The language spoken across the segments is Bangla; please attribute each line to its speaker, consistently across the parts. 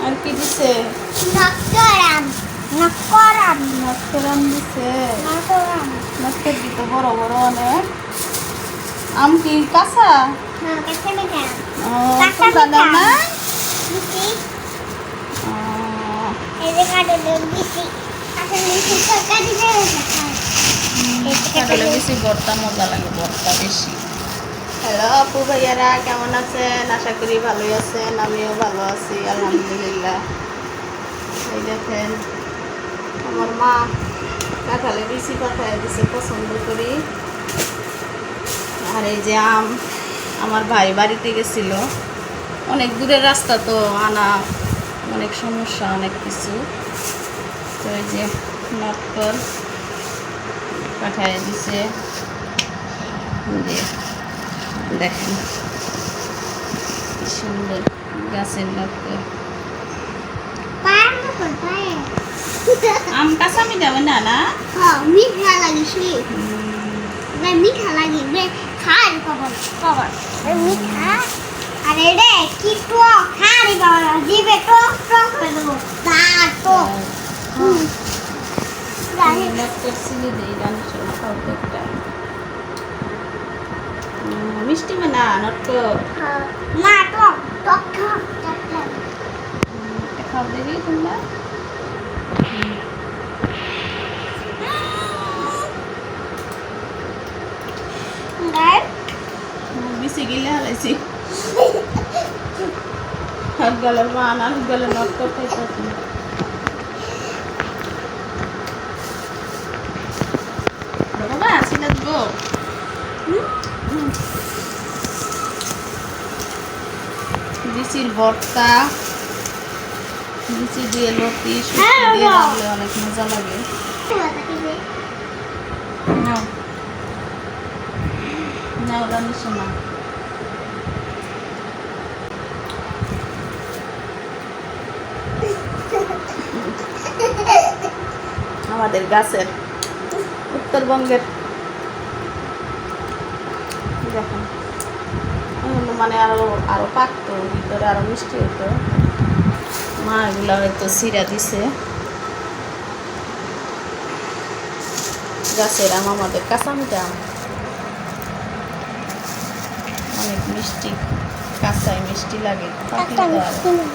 Speaker 1: আর কি দিছে?
Speaker 2: নকরাম নকরাম
Speaker 1: নটকরাম দিছে।
Speaker 2: নকরাম
Speaker 1: নটকর দিতে বড় বড় অনেক। আম কি কাঁচা?
Speaker 2: হ্যাঁ কাছে মিঠা
Speaker 1: ও,
Speaker 2: কাঁচা
Speaker 1: কোনটা দাও
Speaker 2: মিঠা।
Speaker 1: না?
Speaker 2: মিষ্টি
Speaker 1: ও,
Speaker 2: এই যে কাটলে মিষ্টি আসলে মিষ্টি তরকারি দেয়
Speaker 1: কাঁঠালের বেশি ভর্তা মজা লাগে, ভর্তা বেশি। হ্যালো আপু ভাইয়ারা, কেমন আছেন? আশা করি ভালোই আছেন। আমিও ভালো আছি আলহামদুলিল্লাহ। এই দেখেন আমার মা কাঁঠালের বেশি পাঠায় দিছে পছন্দ করি। আর এই যে আম আমার ভাই বাড়িতে গেছিল, অনেক দূরের রাস্তা তো আনা অনেক সমস্যা, অনেক কিছু। তো এই যে নটকর পাঠায় দিছে। যে দেখেন কি সুন্দর গাছের নটকর।
Speaker 2: পায় মতো পায়
Speaker 1: আম কাঁচা মিঠা না না?
Speaker 2: হ্যাঁ মিঠা লাগিছে রে মিঠা লাগি রে খাই কবর কবর মিঠা আরে রে কি টক খাই বাবা জিবে টক টক হয়ে দেবো দাঁত টক
Speaker 1: নটকর চিনি দিই রান্নার সময় খাও তো একটা। মিষ্টি না নটকর
Speaker 2: না টক টক টক টক টক
Speaker 1: একটা খাও দেখি তোমরা।
Speaker 2: গায়
Speaker 1: বেশি গিলে হালাইছি। হাত গেলের মান আর গেলে নটকর খাইতে। বাবা আসি লাগবো। লিচির ভর্তা, লিচি দিয়ে লতি শুটকি দিয়ে রাখলে অনেক মজা লাগে। নাও নাও রান্না শোনা। আমাদের গাছের উত্তরবঙ্গের দেখেন মানে আরো আরো পাকতো, ভিতরে আরো মিষ্টি হতো। মা এগুলো হয়তো সিরা দিছে। গাছের আম, আমাদের কাঁচা মিঠা আম, অনেক মিষ্টি, কাঁচাই মিষ্টি লাগে, পাকলে তো আরো।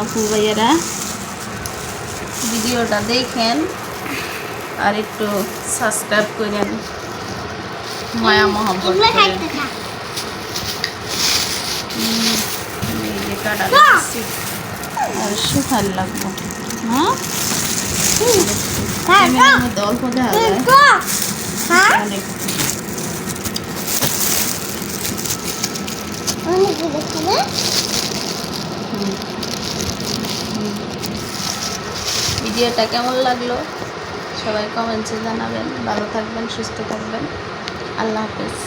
Speaker 1: আপু ভাইয়ারা ভিডিওটা দেখেন আর একটু সাবস্ক্রাইব করেন, মায়া মহব্বত করেন। এই যে কাটা দিচ্ছি আর শুকাল লাগবো। হ্যাঁ ক্যামেরার মধ্যে অল্প দেখা যায়, অনেক ভিডিওটা কেমন লাগলো সবাই কমেন্টসে জানাবেন। ভালো থাকবেন, সুস্থ থাকবেন। আল্লাহ হাফেজ।